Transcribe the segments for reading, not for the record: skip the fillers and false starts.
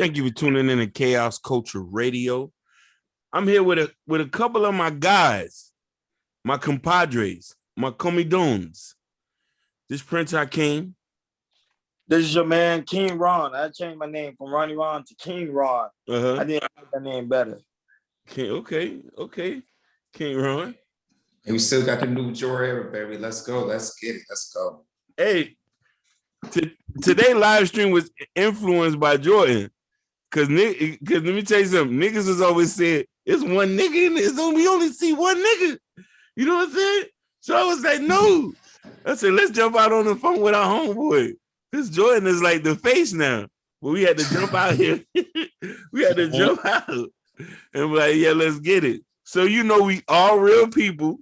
Thank you for tuning in to Chaos Culture Radio. I'm here with a couple of my guys, my compadres, my comidones. This Prince Hakeem. This is your man, King Ron. I changed my name from Ronnie Ron to King Ron. I didn't like that name better. Okay. King Ron. And we still got the new Jordan, baby. Let's go. Let's get it. Let's go. Hey, today live stream was influenced by Jordan. Cause let me tell you something. Niggas has always said it's one nigga in this. We only see one nigga. You know what I'm saying? So I was like, no. I said, let's jump out on the phone with our homeboy. This Jordan is like the face now. But we had to jump out here. We had to jump out. And we're like, yeah, let's get it. So you know we all real people.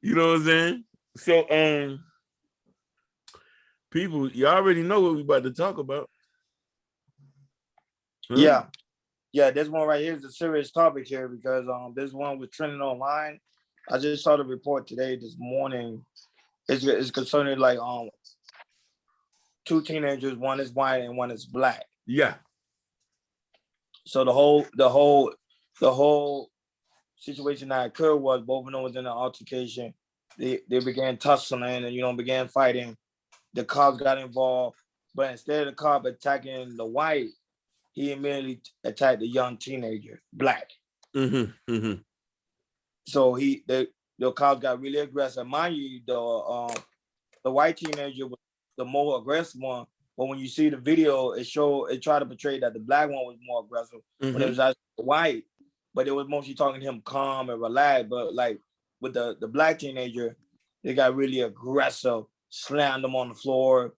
You know what I'm saying? So people, you already know what we about to talk about. Yeah, this one right here is a serious topic here because this one was trending online. I just saw the report today, this morning. It's concerning like two teenagers, one is white and one is black. Yeah. So the whole situation that occurred was both of them was in an altercation. They began tussling and began fighting. The cops got involved, but instead of the cop attacking the white, he immediately attacked the young teenager, black. So the cops got really aggressive. Mind you, the white teenager was the more aggressive one. But when you see the video, it tried to portray that the black one was more aggressive, but it was actually white. But it was mostly talking to him calm and relaxed. But like with the black teenager, they got really aggressive, slammed him on the floor,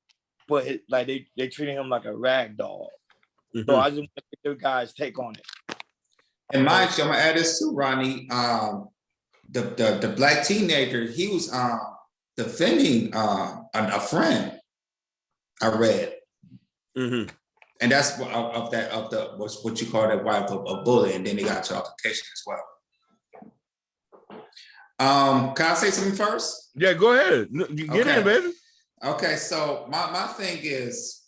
they treated him like a rag doll. So I just want to get your guys' take on it. And mind you, I'm gonna add this too, Ronnie. The black teenager, he was defending a friend. I read, and that's what you call that wife of a bully, and then they got to altercation as well. Can I say something first? Yeah, go ahead. Get in, baby. Okay, so my thing is,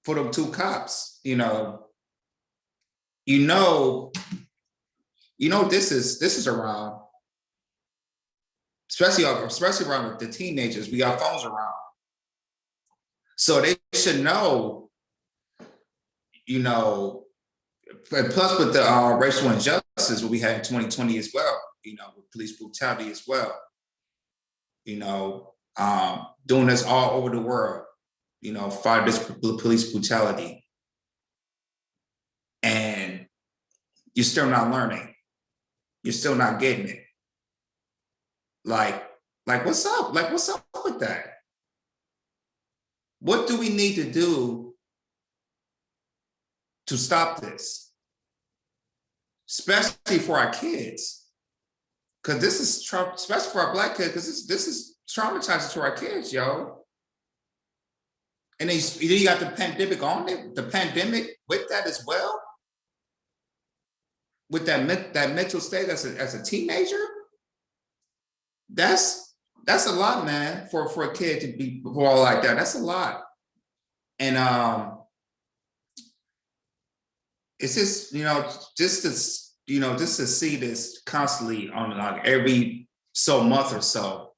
for them two cops, this is around, especially around the teenagers. We got phones around, so they should know. Plus with the racial injustice what we had in 2020 as well. With police brutality as well. Doing this all over the world. Fight this police brutality, and you're still not learning. You're still not getting it. Like what's up? Like, what's up with that? What do we need to do to stop this? Especially for our kids. Because this is, especially for our black kids, because this is traumatizing to our kids, yo. And then you got the pandemic on it, the pandemic with that as well. With that mental state as a teenager, that's a lot, man, for a kid to be all like that. That's a lot. And it's just, just to see this constantly on like every month or so,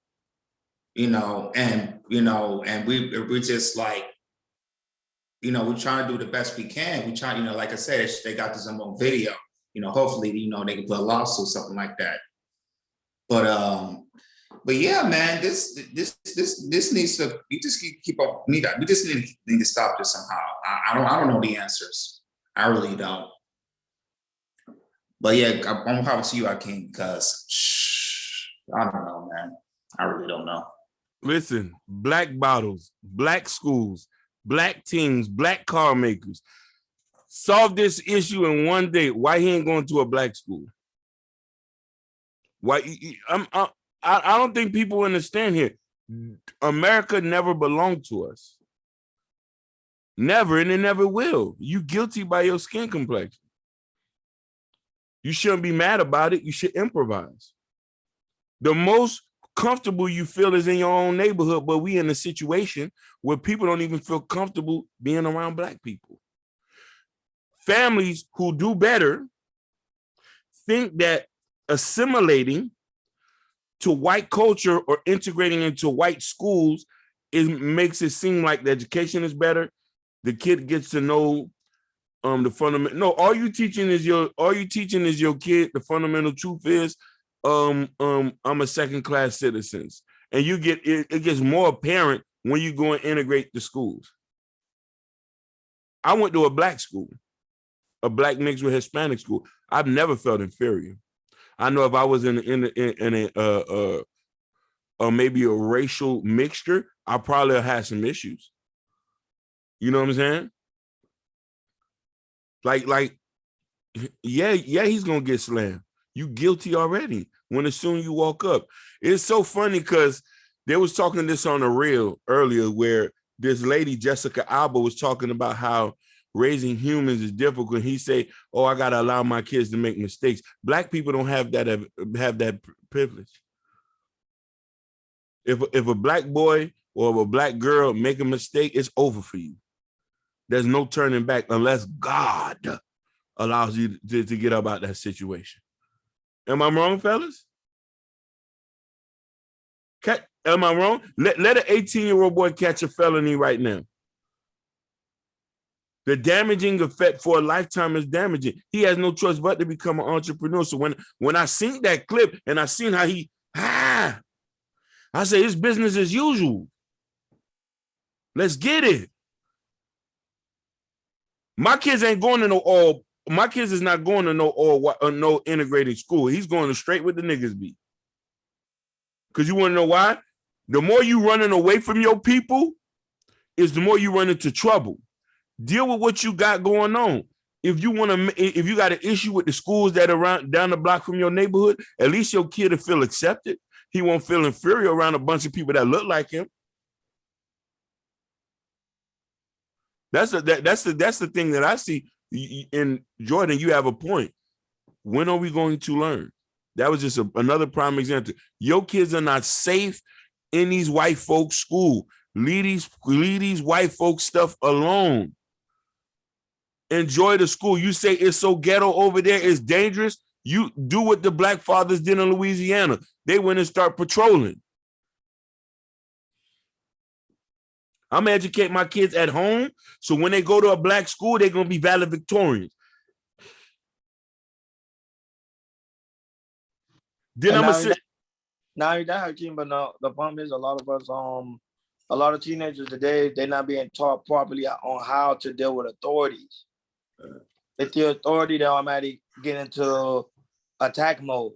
and we're just like, we're trying to do the best we can. We try, like I said, they got this on video. Hopefully, they can put a lawsuit, something like that. But yeah, man, this needs to. We just keep up. We just need to stop this somehow. I don't know the answers. I really don't. But yeah, I'm gonna have to you, Hakeem, because I don't know, man. I really don't know. Listen, black bottles, black schools, black teams, black car makers. Solve this issue in one day. Why he ain't going to a black school? Why? I don't think people understand here. America never belonged to us. Never, and it never will. You guilty by your skin complexion. You shouldn't be mad about it. You should improvise. The most comfortable you feel is in your own neighborhood, but we in a situation where people don't even feel comfortable being around black people. Families who do better think that assimilating to white culture or integrating into white schools makes it seem like the education is better. The kid gets to know the fundamental. No, all you teaching is your kid. The fundamental truth is, I'm a second-class citizen, and you get it gets more apparent when you go and integrate the schools. I went to a black school, a black mixed with Hispanic school. I've never felt inferior. I know if I was in maybe a racial mixture, I probably had some issues. You know what I'm saying? Like, yeah, he's gonna get slammed. You guilty already when as soon you walk up. It's so funny because they was talking this on a reel earlier where this lady, Jessica Alba, was talking about how raising humans is difficult. He say, "Oh, I gotta allow my kids to make mistakes." Black people don't have that privilege. If a black boy or a black girl make a mistake, it's over for you. There's no turning back unless God allows you to get up out that situation. Am I wrong, fellas? Am I wrong? Let an 18-year-old boy catch a felony right now. The damaging effect for a lifetime is damaging. He has no choice but to become an entrepreneur. So when I seen that clip and I seen how I say it's business as usual. Let's get it. My kids ain't going to no my kids is not going to no integrated school. He's going to straight with the niggas be. Because you want to know why? The more you running away from your people is the more you run into trouble. Deal with what you got going on. If you got an issue with the schools that are down the block from your neighborhood, at least your kid will feel accepted. He won't feel inferior around a bunch of people that look like him. That's the thing that I see. In Jordan, you have a point. When are we going to learn? That was just another prime example. Your kids are not safe in these white folks' school. Leave these white folks stuff alone. Enjoy the school. You say it's so ghetto over there, it's dangerous. You do what the black fathers did in Louisiana. They went and start patrolling. I'm gonna educate my kids at home, so when they go to a black school, they're gonna be valedictorians. Then I'm gonna say, now that Hakeem, but no, the problem is a lot of us, a lot of teenagers today, they're not being taught properly on how to deal with authorities. If the authority, they automatically get into attack mode.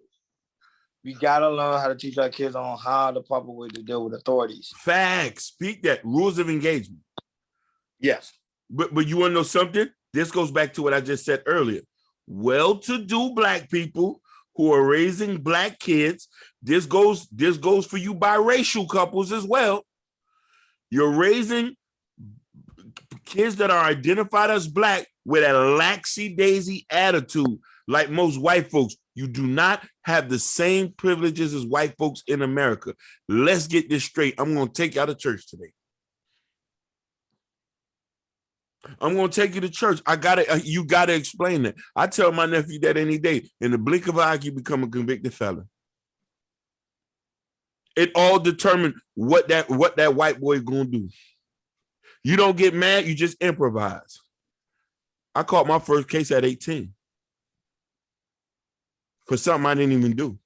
We gotta learn how to teach our kids on how the proper way to deal with authorities. Facts. Speak that. Rules of engagement. Yes. But you want to know something? This goes back to what I just said earlier. Well-to-do black people who are raising black kids. This goes for you biracial couples as well. You're raising kids that are identified as black with a laxy-daisy attitude, like most white folks. You do not have the same privileges as white folks in America. Let's get this straight. I'm going to take you out of church today. I'm going to take you to church. You got to explain that. I tell my nephew that any day. In the blink of an eye, you become a convicted felon. It all determines what that white boy is going to do. You don't get mad, you just improvise. I caught my first case at 18. For something I didn't even do.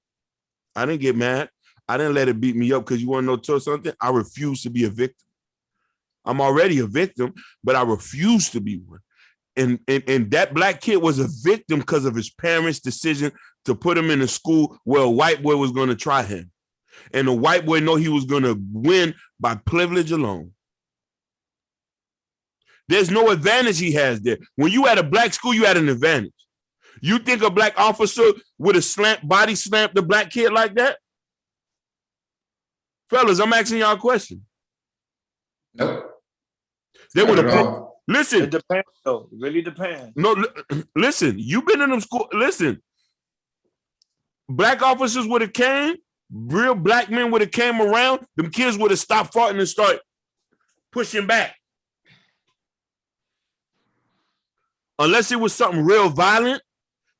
I didn't get mad. I didn't let it beat me up because you want to know something? I refuse to be a victim. I'm already a victim, but I refuse to be one. And that black kid was a victim because of his parents' decision to put him in a school where a white boy was going to try him. And the white boy know he was going to win by privilege alone. There's no advantage he has there. When you at a black school, you had an advantage. You think a black officer would have body slammed the black kid like that? Fellas, I'm asking y'all a question. Nope. They would have. Listen. It depends, though. It really depends. No, listen. You've been in them school. Listen. Black officers would have came. real black men would have came around, them kids would have stopped farting and start pushing back. Unless it was something real violent,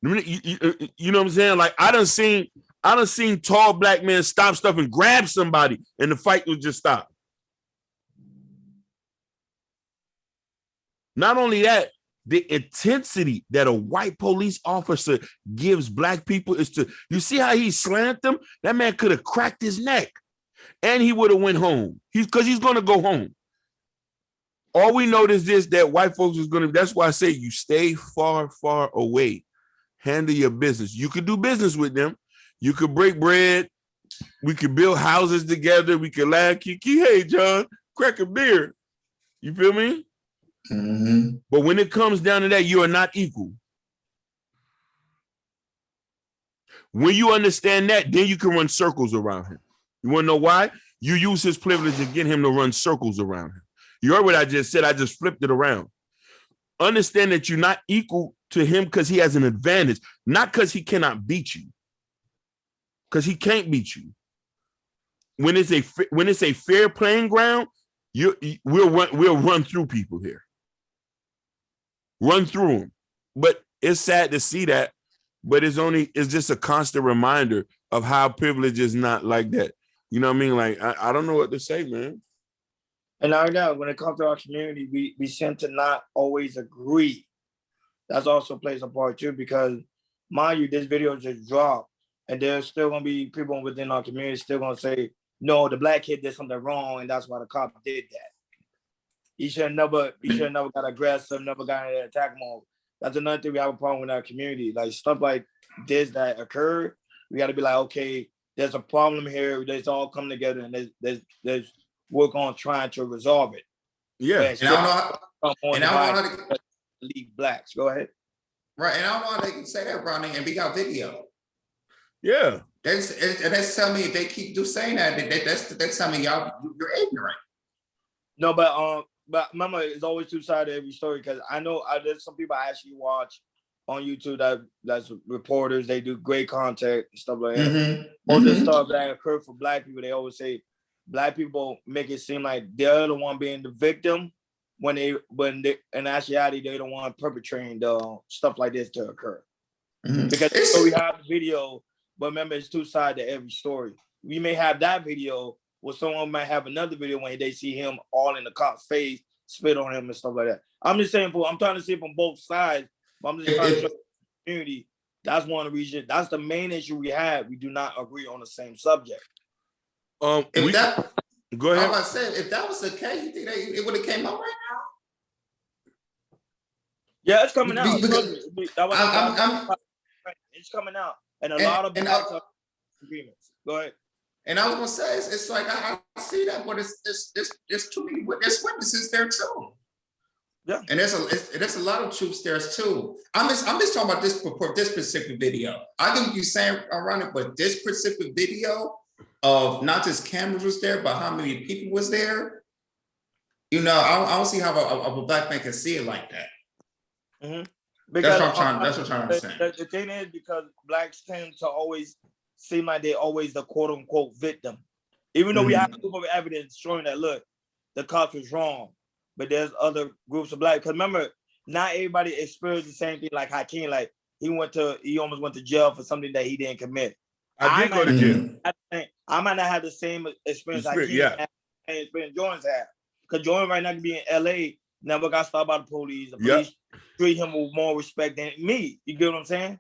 you know what I'm saying? Like I done seen tall black men stop stuff and grab somebody, and the fight would just stop. Not only that, the intensity that a white police officer gives black people is to, you see how he slammed them? That man could have cracked his neck and he would have went home. Because he's going to go home. All we know is this, that white folks is going to, that's why I say you stay far, far away. Handle your business. You could do business with them. You could break bread. We could build houses together. We could laugh, kiki. Hey, John, crack a beer. You feel me? Mm-hmm. But when it comes down to that, you are not equal. When you understand that, then you can run circles around him. You want to know why? You use his privilege to get him to run circles around him. You heard what I just said. I just flipped it around. Understand that you're not equal to him because he has an advantage, not because he cannot beat you. Because he can't beat you. When it's a fair playing ground, we'll run through people here. Run through them. But it's sad to see that, but it's just a constant reminder of how privilege is not like that. You know what I mean? Like, I don't know what to say, man. And I know when it comes to our community, we tend to not always agree. That's also plays a part too, because mind you, this video just dropped, and there's still gonna be people within our community still gonna say, no, the black kid did something wrong, and that's why the cop did that. He should never got aggressive, never got in attack mode. That's another thing we have a problem with our community. Like stuff like this that occurred, we got to be like, okay, there's a problem here. Let's all come together and let's work on trying to resolve it. Yeah. And I don't know how to leave blacks. Go ahead. Right, and I don't know how they can say that, Ronnie, and we got video. Yeah. That's telling me if they keep saying that, that's telling me y'all you're ignorant. No, but remember, it's always two sides of every story, because I know there's some people I actually watch on YouTube that's reporters. They do great content and stuff like that. Mm-hmm. All this stuff that occurred for black people, they always say black people make it seem like they're the one being the victim when they in actuality they're the one perpetrating the stuff like this to occur. Mm-hmm. Because so we have the video, but remember, it's two sides to every story. We may have that video, or someone might have another video when they see him all in the cop's face, spit on him and stuff like that. I'm just saying, I'm trying to see it from both sides, but I'm just trying to show the community. That's one of the reasons. That's the main issue we have. We do not agree on the same subject. Go ahead. I said, if that was the case, you think it would have came out right now? Yeah, it's coming out. It's coming out, and a lot of agreements. Go ahead. And I was gonna say, it's like I see that, but it's too many witnesses there too. Yeah, and there's a lot of troops there too. I'm just talking about this specific video. I think you're saying around it, but this specific video of not just cameras was there, but how many people was there. You know, I don't see how a black man can see it like that. Mm-hmm. Because that's what I'm trying to say. The thing is, because blacks tend to always seem like they're always the quote unquote victim, even though we have proof of evidence showing that look, the cops was wrong, but there's other groups of black. Because remember, not everybody experienced the same thing like Hakeem. Like he almost went to jail for something that he didn't commit. I did go to jail. I might not have the same experience Hakeem had, and experience Jordan's had. Because Jordan right now could be in LA, never got stopped by the police. The police treat him with more respect than me. You get what I'm saying?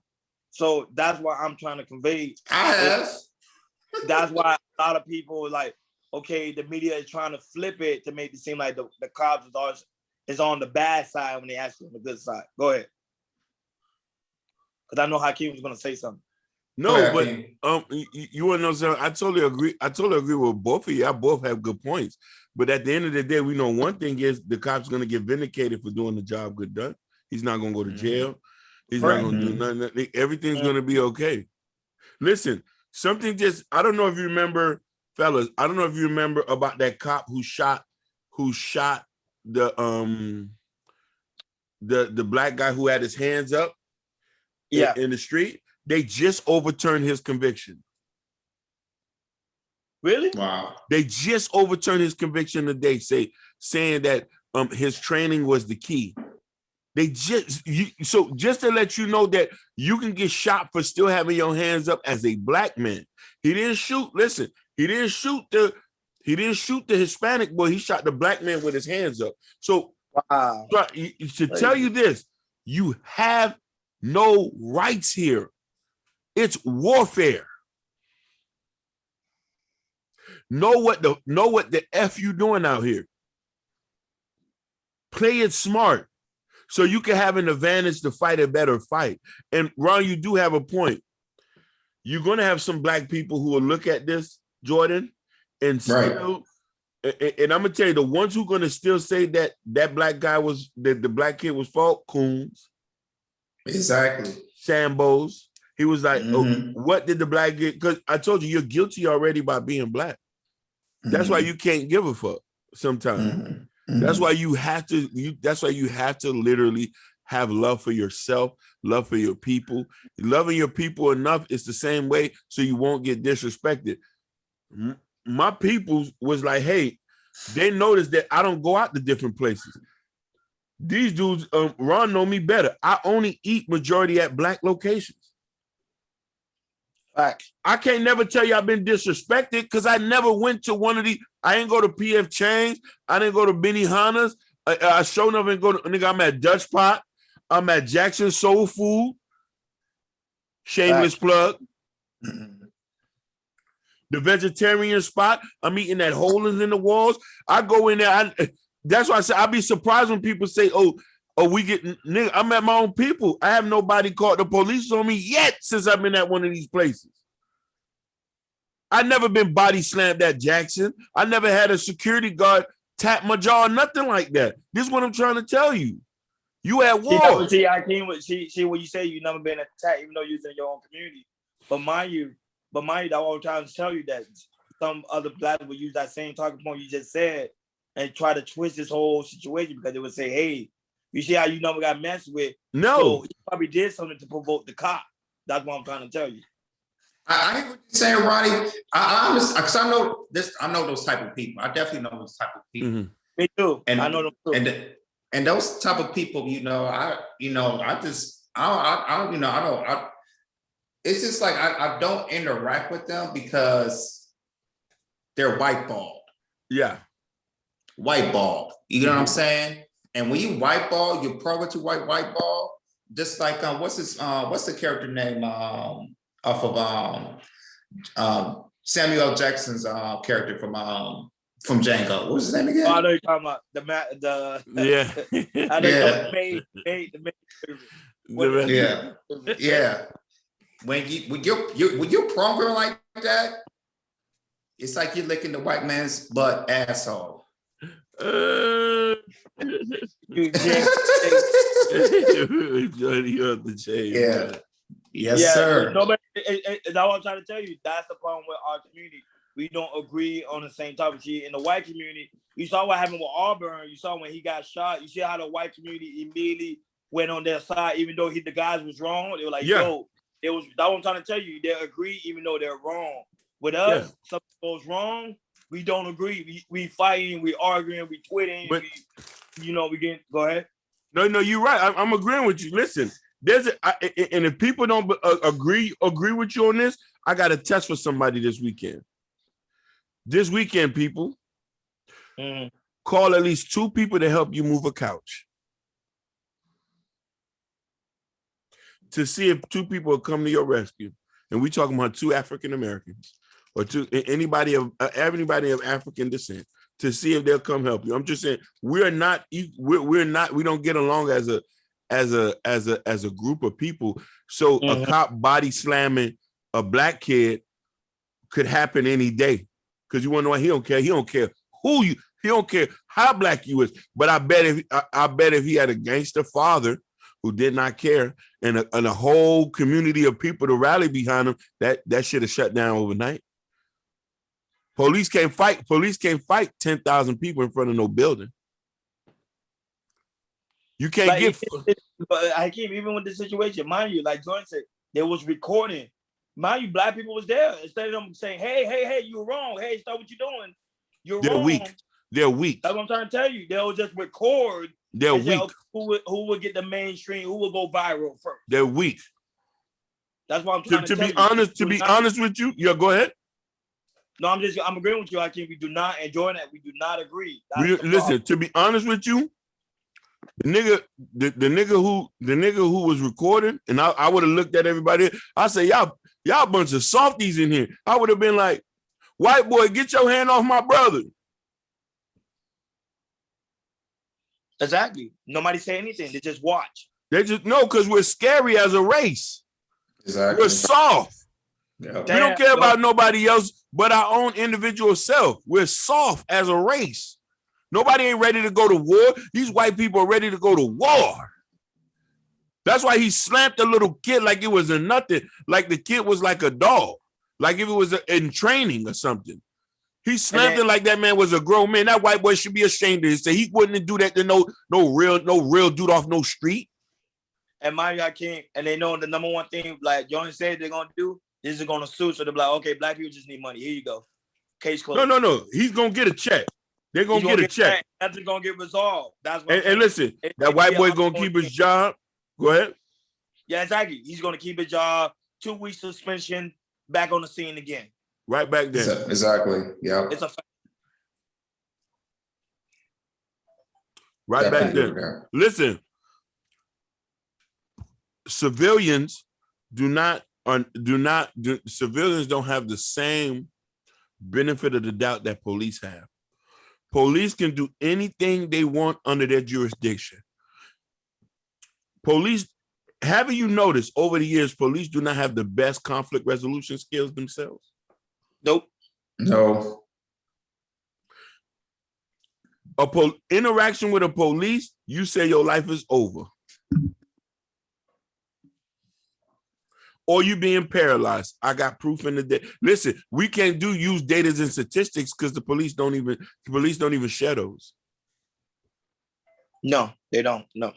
So that's why I'm trying to convey. That's why a lot of people are like, okay, the media is trying to flip it to make it seem like the cops is on the bad side when they actually on the good side. Go ahead. Because I know Hakeem was going to say something. No, but you want to know something? I totally agree with both of you. I both have good points. But at the end of the day, we know one thing is the cop's going to get vindicated for doing the job good done. He's not going to go to jail. He's not going to do nothing. Everything's going to be okay. Listen, I don't know if you remember, fellas, I don't know if you remember about that cop who shot the black guy who had his hands up in the street. They just overturned his conviction. Really? Wow. They just overturned his conviction today, saying that his training was the key. They just just to let you know that you can get shot for still having your hands up as a black man. He didn't shoot. Listen, he didn't shoot the Hispanic boy. He shot the black man with his hands up. So, Wow. to tell you this, you have no rights here. It's warfare. Know what the F you doing out here. Play it smart so you can have an advantage to fight a better fight. And Ron, you do have a point. You're going to have some black people who will look at this, Jordan, and still, and I'm going to tell you, the ones who are going to still say that black guy was, that the black kid was fault, Coons. Exactly. Sambos. He was like, oh, what did the black get? Because I told you, you're guilty already by being black. That's why you can't give a fuck sometimes. That's why you have to, that's why you have to literally have love for yourself, love for your people. Loving your people enough is the same way so you won't get disrespected. My people was like, hey, they noticed that I don't go out to different places. These dudes, Ron know me better. I only eat majority at black locations. Facts. I can't never tell you I've been disrespected because I never went to one of these. I didn't go to PF Chang's. I didn't go to Benihana's. I sure enough didn't go to, nigga, I'm at Dutch Pot. I'm at Jackson Soul Food. Shameless plug. The vegetarian spot. I'm eating that holes in the walls. I go in there. That's why I say I'd be surprised when people say, oh, we get, nigga, I'm at my own people. I have nobody called the police on me yet since I've been at one of these places. I never been body slammed at Jackson. I never had a security guard tap my jaw, nothing like that. This is what I'm trying to tell you. You at war. See, I came with what you say, you never been attacked, even though you're in your own community. But mind you, that's what I'm trying to tell you, that some other blacks will use that same talking point you just said and try to twist this whole situation because they would say, hey, you see how you never got messed with? No. So he probably did something to provoke the cop. That's what I'm trying to tell you. I hear what you're saying, Ronnie. Because I know this. I know those type of people. I definitely know those type of people. Me too. And I know them too. And those type of people, it's just like I don't interact with them because they're whiteballed. Yeah. Whiteballed. You know what I'm saying? And when you whiteball, you're programmed to whiteball. Just like what's the character name off of Samuel Jackson's character from Django. What's his name again? Oh, I know you're talking about Yeah. When you're programmed like that, it's like you're licking the white man's butt asshole. Yeah. Yes, sir. Nobody, that's what I'm trying to tell you. That's the problem with our community. We don't agree on the same type of shit. In the white community, you saw what happened with Auburn. You saw when he got shot. You see how the white community immediately went on their side, even though the guys was wrong. They were like, yo, it was. That's what I'm trying to tell you. They agree even though they're wrong. With us, something goes wrong, we don't agree. We fighting, we arguing, we tweeting. We get. Go ahead. No, you're right. I'm agreeing with you. Listen, and if people don't agree with you on this, I got a test for somebody this weekend. This weekend, people, call at least 2 people to help you move a couch. To see if 2 people will come to your rescue. And we talking about 2 African Americans or anybody of African descent, to see if they'll come help you. I'm just saying we don't get along as a group of people. So a cop body slamming a black kid could happen any day. Because you want to know what? He don't care. He don't care who you. He don't care how black you is. But I bet if he had a gangster father who did not care and a whole community of people to rally behind him, that should have shut down overnight. Police can't fight 10,000 people in front of no building. You can't But Hakeem, even with the situation, mind you, like Jordan said, they was recording. Mind you, black people was there. Instead of them saying, hey, you're wrong. Hey, stop what you're doing. You're They're wrong. weak. They're weak. That's what I'm trying to tell you. They'll just record. They're and say, weak. okay, who would get the mainstream? Who will go viral first? They're weak. That's what I'm trying to tell you. To be honest with you, yeah, go ahead. No, I'm agreeing with you. I think we do not enjoy that. We do not agree. Listen, to be honest with you, the nigga who was recording, and I would have looked at everybody. I say, y'all a bunch of softies in here. I would have been like, white boy, get your hand off my brother. Exactly. Nobody say anything. They just watch. They just know because we're scary as a race. Exactly. We're soft. Yep. We don't care about nobody else but our own individual self. We're soft as a race. Nobody ain't ready to go to war. These white people are ready to go to war. That's why he slammed the little kid like it was a nothing, like the kid was like a dog, like if it was in training or something. He slammed it like that man was a grown man. That white boy should be ashamed of himself. He wouldn't do that to no real dude off no street. And mind you, I can't. And they know the number one thing, like Johnny said, they're gonna do. This is gonna sue. So they're like, okay, black people just need money. Here you go. Case closed. No. He's gonna get a check. They're gonna get a check. That's gonna get resolved. That's what. And listen, that white boy gonna keep his job. Go ahead. Yeah, exactly. He's gonna keep his job. 2 weeks suspension. Back on the scene again. Right back there. Exactly. Yeah. It's a fact. Right back there. Listen, civilians civilians don't have the same benefit of the doubt that police have. Police can do anything they want under their jurisdiction. Police, haven't you noticed over the years, police do not have the best conflict resolution skills themselves? Nope. No. Interaction with a police, you say your life is over. Or you being paralyzed. I got proof in the day. Listen, we can't use data and statistics because the police don't even share those. No, they don't. No.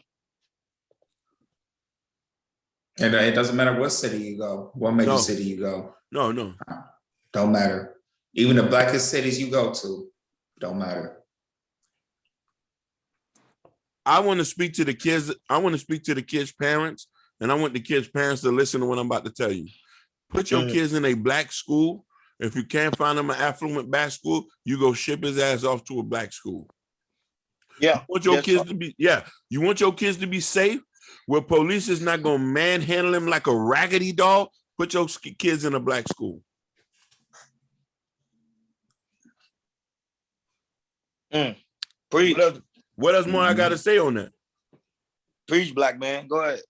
And it doesn't matter what city you go, what major city you go. No. Don't matter. Even the blackest cities you go to, don't matter. I want to speak to the kids. I want to speak to the kids' parents, and I want the kids' parents to listen to what I'm about to tell you. Put your kids in a black school. If you can't find them an affluent black school, you go ship his ass off to a black school. Yeah. You want your kids to be safe, where police is not going to manhandle him like a raggedy dog. Put your kids in a black school. Preach. What else more I got to say on that? Preach, black man. Go ahead.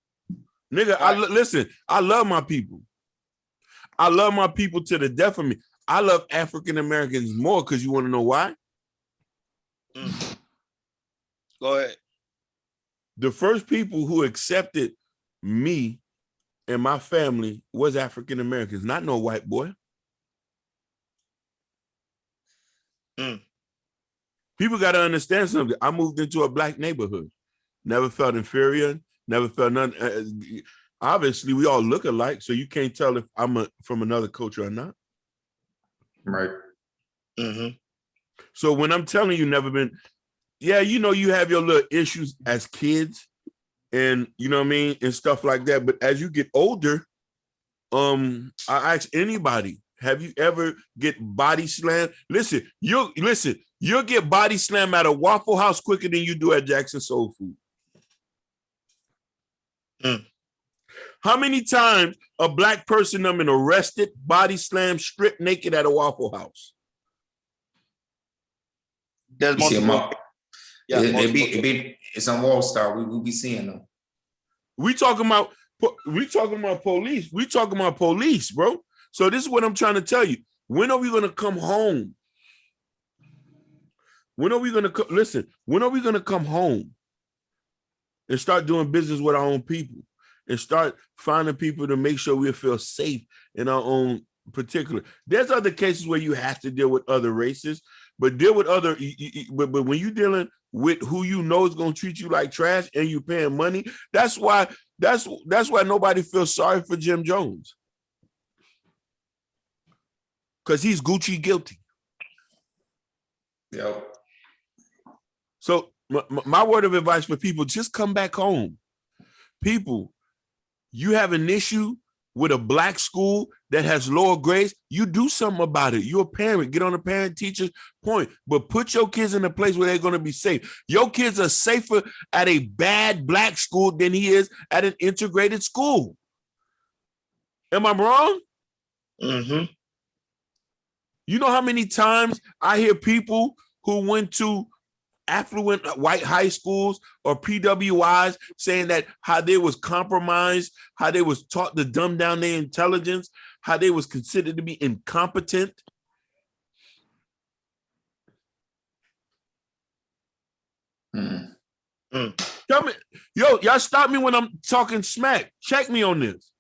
Nigga, listen, I love my people. I love my people to the death of me. I love African Americans more because you want to know why? Go ahead. The first people who accepted me and my family was African Americans, not no white boy. People got to understand something. I moved into a black neighborhood. Never felt inferior. Never felt none. Obviously, we all look alike, so you can't tell if I'm from another culture or not. Right. So when I'm telling you, never been, yeah, you know, you have your little issues as kids, and you know what I mean, and stuff like that. But as you get older, I ask anybody, have you ever get body slammed? Listen, you'll get body slammed at a Waffle House quicker than you do at Jackson Soul Food. How many times a black person done been arrested, body slammed, stripped naked at a Waffle House? There's multiple. Yeah, it's on Wall Star. We'll be seeing them. We talking about police. We talking about police, bro. So this is what I'm trying to tell you. When are we gonna come home? When are we gonna listen? When are we gonna come home and start doing business with our own people and start finding people to make sure we feel safe in our own particular? There's other cases where you have to deal with other races, but deal with other. But when you're dealing with who you know is gonna treat you like trash and you paying money, that's why nobody feels sorry for Jim Jones. because he's Gucci guilty. Yep. So my word of advice for people, just come back home. People, you have an issue with a black school that has lower grades, you do something about it. You're a parent, get on the parent-teacher point, but put your kids in a place where they're going to be safe. Your kids are safer at a bad black school than he is at an integrated school. Am I wrong? Mm-hmm. You know how many times I hear people who went to affluent white high schools or PWIs saying that how they was compromised, how they was taught to dumb down their intelligence, how they was considered to be incompetent. Tell me, yo, y'all stop me when I'm talking smack. Check me on this.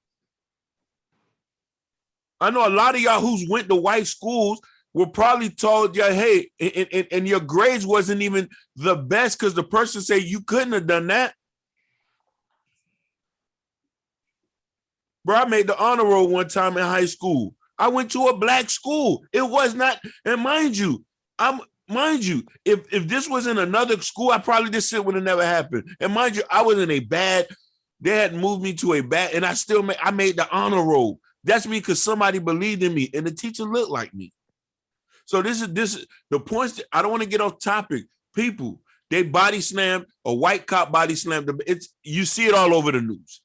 I know a lot of y'all who's went to white schools were probably told, yeah, hey, and your grades wasn't even the best because the person said you couldn't have done that. Bro, I made the honor roll one time in high school. I went to a black school. It was not, and mind you, if this was in another school, I probably this shit would have never happened. And mind you, I was in a bad, they had moved me to a bad, and I made the honor roll. That's me because somebody believed in me, and the teacher looked like me. So this is the points. I don't want to get off topic. People, they body slammed, a white cop body slammed. You see it all over the news.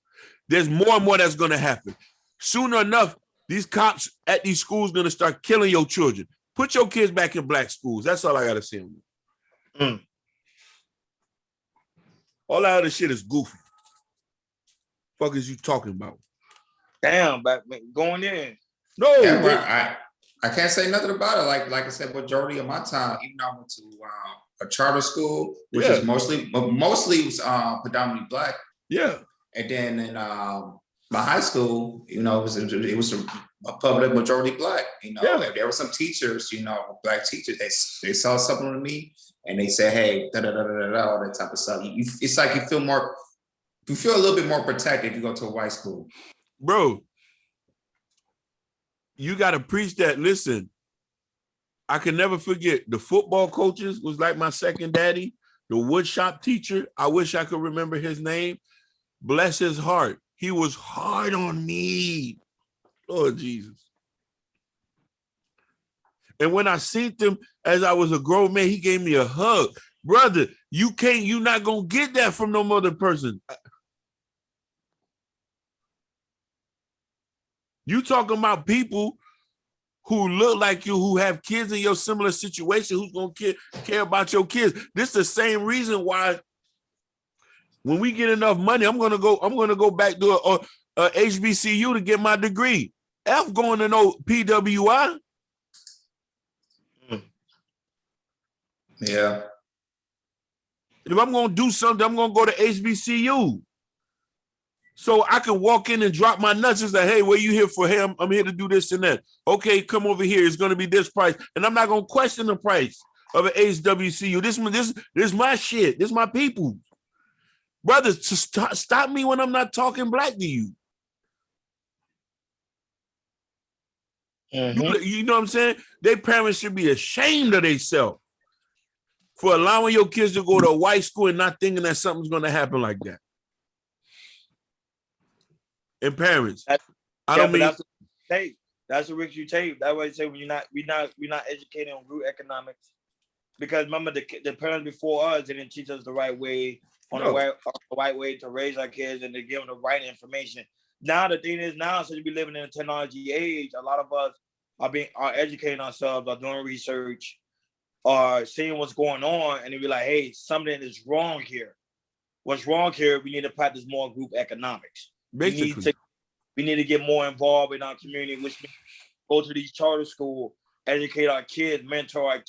There's more and more that's going to happen. Sooner enough, these cops at these schools going to start killing your children. Put your kids back in black schools. That's all I got to say on that. All that other shit is goofy. Fuck is you talking about? Damn, but going in. No, yeah, bro, I can't say nothing about it. Like I said, majority of my time, even though I went to a charter school, which is mostly was predominantly black. Yeah. And then in my high school, you know, it was a public majority black. You know, there were some teachers, you know, black teachers. They saw something in me and they said, "Hey, da da da da da," all that type of stuff. It's like you feel a little bit more protected if you go to a white school, bro. You got to preach that. Listen, I can never forget the football coaches was like my second daddy. The woodshop teacher, I wish I could remember his name. Bless his heart. He was hard on me. Lord Jesus. And when I seen him as I was a grown man, he gave me a hug. Brother, you're not going to get that from no other person. You talking about people who look like you, who have kids in your similar situation, who's going to care about your kids. This is the same reason why when we get enough money, I'm going to go back to a HBCU to get my degree. F going to no PWI. Yeah. If I'm going to do something, I'm going to go to HBCU. So I can walk in and drop my nuts and say, hey, what are you here for? Hey, I'm here to do this and that. Okay, come over here. It's going to be this price. And I'm not going to question the price of an HWCU. This my shit. This my people. Brothers, stop me when I'm not talking black to you. Mm-hmm. You know what I'm saying? Their parents should be ashamed of themselves for allowing your kids to go to a white school and not thinking that something's going to happen like that. And parents, I don't mean that's a risk you take. That's why you say when we're not educated on root economics, because remember the parents before us didn't teach us the right way the right way to raise our kids and to give them the right information. Now the thing is since we living in a technology age, a lot of us are educating ourselves, are doing research, are seeing what's going on, and then be like, hey, something is wrong here. What's wrong here? We need to practice more group economics. Basically. We need to get more involved in our community, which means go to these charter schools, educate our kids, mentor our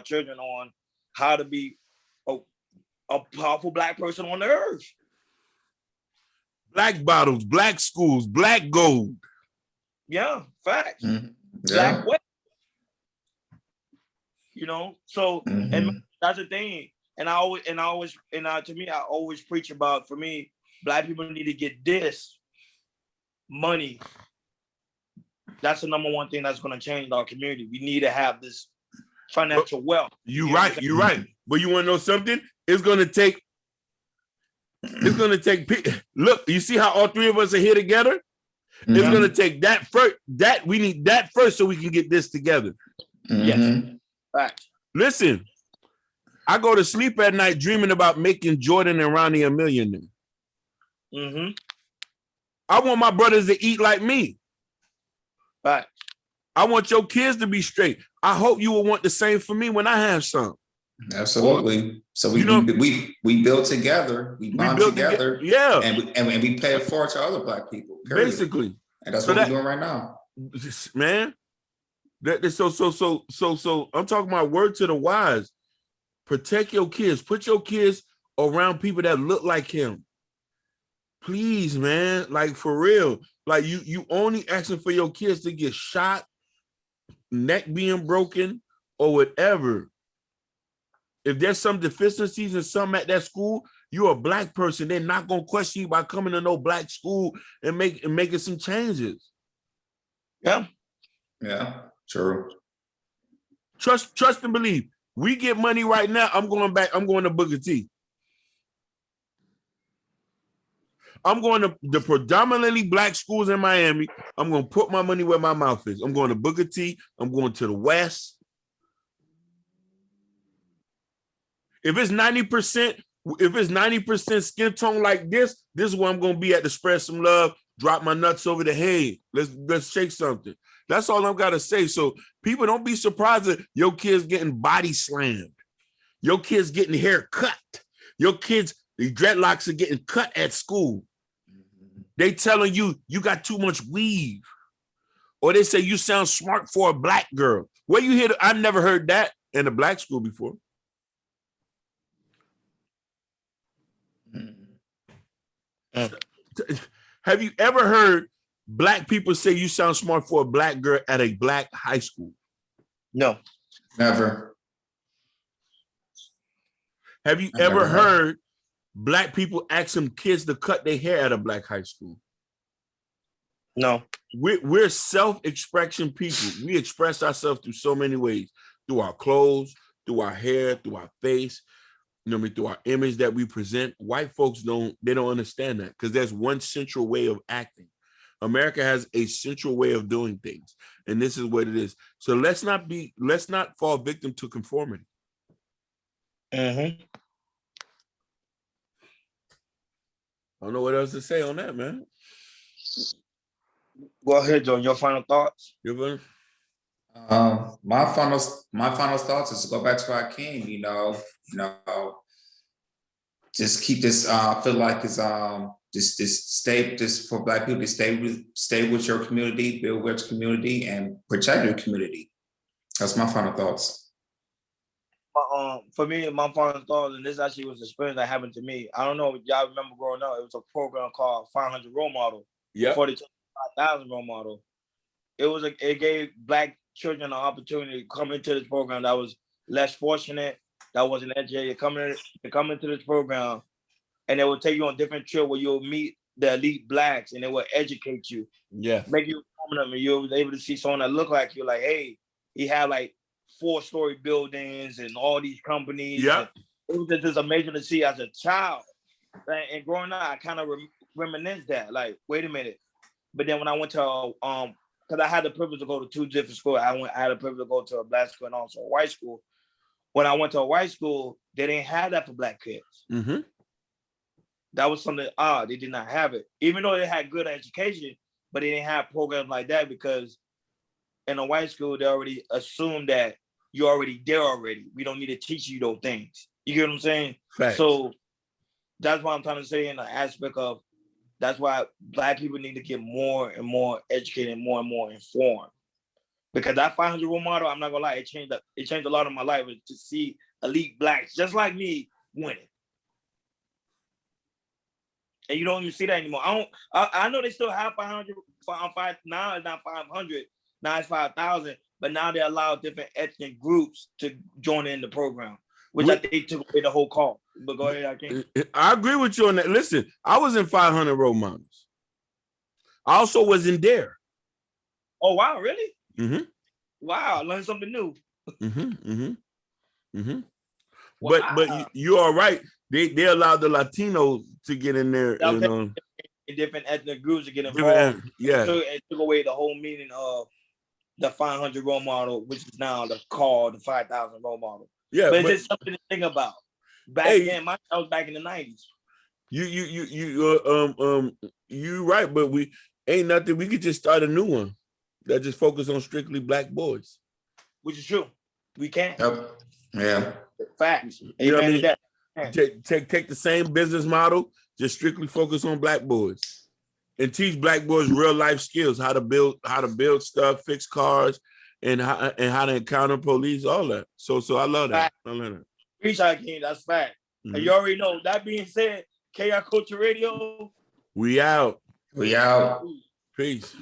children on how to be a powerful black person on the earth. Black bottles, black schools, black gold. Yeah, facts. Mm-hmm. Black way. You know, so and that's the thing. And I always preach about, for me, black people need to get this money That's the number one thing that's going to change our community. We need to have this financial wealth. You're right. But you want to know something? It's going to take. Look, you see how all three of us are here together? It's going to take that first. We need that first so we can get this together. Yes. Right. Listen, I go to sleep at night dreaming about making Jordan and Ronnie a millionaire. I want my brothers to eat like me. Right. I want your kids to be straight. I hope you will want the same for me when I have some. Absolutely. So we build together, we bond together, yeah, and we pay it forward to other Black people. Period. Basically, and that's what we're doing right now, man. So I'm talking about word to the wise. Protect your kids. Put your kids around people that look like him. Please, man. Like for real. Like you only asking for your kids to get shot, neck being broken, or whatever. If there's some deficiencies in something at that school, you're a Black person. They're not gonna question you by coming to no Black school and making some changes. Yeah. Yeah. True. Trust and believe. We get money right now. I'm going to Booker T. I'm going to the predominantly Black schools in Miami. I'm going to put my money where my mouth is. I'm going to Booker T. I'm going to the West. If it's 90% skin tone like this is where I'm going to be at to spread some love, drop my nuts over the head. Let's shake something. That's all I've got to say. So people, don't be surprised that your kids getting body slammed. Your kids getting hair cut. Your kids, the dreadlocks are getting cut at school. They telling you got too much weave. Or they say you sound smart for a Black girl. Where you hear? I've never heard that in a Black school before. Have you ever heard Black people say you sound smart for a Black girl at a Black high school? No. Never. Have you ever heard Black people ask some kids to cut their hair at a Black high school? No. We're self-expression people. We express ourselves through so many ways. Through our clothes, through our hair, through our face, through our image that we present. White folks don't understand that because there's one central way of acting. America has a central way of doing things, and this is what it is. So let's not fall victim to conformity. Mm-hmm. I don't know what else to say on that, man. Go ahead, John. Your final thoughts? My final thoughts is to go back to our king. Just keep this. I feel like it's just for Black people to stay with your community, build with your community, and protect your community. That's my final thoughts. For me, my final thoughts, and this actually was an experience that happened to me. I don't know if y'all remember growing up. It was a program called 500 Role Model. Yeah. 45,000 Role Model. It gave Black children an opportunity to come into this program that was less fortunate, that wasn't educated, come into this program, and they will take you on different trips where you'll meet the elite Blacks, and they will educate you. Yeah. Make you prominent, and you'll be able to see someone that look like you, like, hey, he had like 4-story buildings and all these companies. Yeah. It was just amazing to see as a child. And growing up, I kind of reminisce that, like, wait a minute. But then when I went to, because I had the privilege to go to 2 different schools. I had the privilege to go to a Black school and also a white school. When I went to a white school, they didn't have that for Black kids. Mm-hmm. That was something odd. They did not have it. Even though they had good education, but they didn't have programs like that because in a white school, they already assumed that you're already there already. We don't need to teach you those things. You get what I'm saying? Facts. So that's what I'm trying to say in the aspect of, that's why Black people need to get more and more educated and more informed. Because that 500 Role Model, I'm not gonna lie, it changed a lot of my life to see elite Blacks just like me winning. And you don't even see that anymore. I know they still have 500. Now it's not 500. Now it's 5,000. But now they allow different ethnic groups to join in the program, which I think took away the whole call. But go ahead, I agree with you on that. Listen, I was in 500 Role Models. I also was in DARE. Oh wow, really? Mm-hmm. Wow, learn something new. Mm-hmm. Mm-hmm. Mm-hmm. Wow. But you are right. They allowed the Latinos to get in there, I'm you know. different ethnic groups to get involved. Yeah. It took away the whole meaning of the 500 role model, which is now the 5,000 role model. Yeah. But it's just something to think about. Back then, I was back in the 90s. You right, but we ain't nothing. We could just start a new one that just focus on strictly black boys. Which is true. We can. Yep. Yeah. Facts. You know what I Amen mean? to that. Take the same business model, just strictly focus on black boys, and teach black boys real life skills, how to build stuff, fix cars, and how to encounter police, all that. So I love that. I love that. Preach out, King. That's fact. Mm-hmm. And you already know. That being said, KR Culture Radio. We out. We out. Peace.